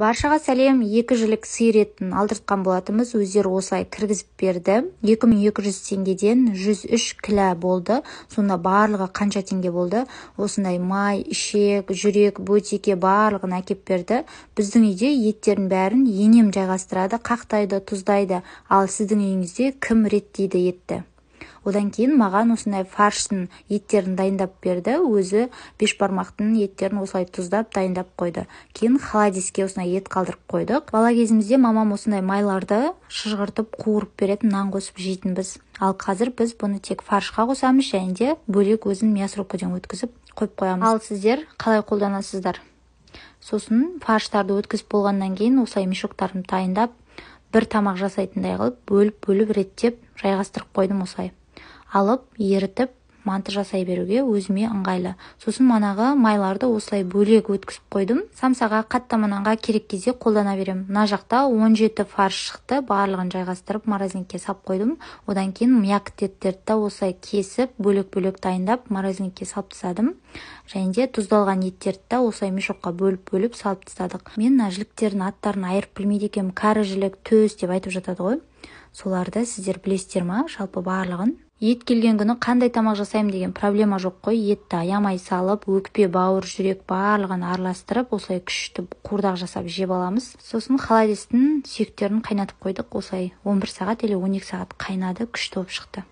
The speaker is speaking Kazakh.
Баршаға сәлем, 2 жілік сиыр етін алдыртқан болатымыз, өздері осылай кіргізіп берді. 2200 теңгеден 103 кілә болды. Сонда барлығы қанша теңге болды? Осындай май, ішек, жүрек, бөтеке барлығын әкеп берді. Біздің үйде еттерін бәрін енем жайғастырады, қақтайды, тұздайды. Ал сіздің үйіңізде кім реттейді етті? Одан кейін маған осындай фарштың еттерін дайындап берді. Өзі бешбармақтың еттерін осылай тұздап дайындап қойды. Кейін холодильникке осындай ет қалдырып қойдық. Бала кезімізде мамам осындай майларды шыжғыртып қуырып беретін, нан қосып жейтінбіз. Ал қазір біз бұны тек фаршқа қосамыз, және де бөлек өзін мясорубкіден өткізіп қойып қоямыз. Ал сіздер қалай қолданасыздар? Сосын фарштарды өткізіп болғаннан кейін осылай мешоктарын дайындап, бір тамақ жасайтындай қылып, бөліп реттеп жайғастырып қойдым осылай. Алып, ерітіп, манты жасай беруге өзіме ыңғайлы. Сосын манағы майларды осылай бөлек өткізіп қойдым. Самсаға, қаттама нанға керек кезде қолдана берем. Мына жақта 17 фарш шықты, барлығын жайғастырып морозилькке сап қойдым. Одан кейін мякоть еттерді осылай кесіп, бөлек-бөлек дайындап, морозилькке салып тастадым. Және де тұздалған еттерді осылай мешокқа бөліп салып тастадық. Мен мына жіліктердің аттарын айырып білмейді екенмін. Кәрі жілік, төс деп айтып жатады ғой. Соларды сіздер білесіздер ма? Жалпы барлығын. Ет келген күні қандай тамақ жасаймын деген проблема жоқ қой. Етті аямай салып, өкпе, бауыр, жүрек барлығын араластырып, осылай күшті қуырдақ жасап жеп аламыз. Сосын холодильниктің сүйектерін қайнатып қойдық. Осылай 11 сағат или 12 сағат қайнады, күшті болып шықты.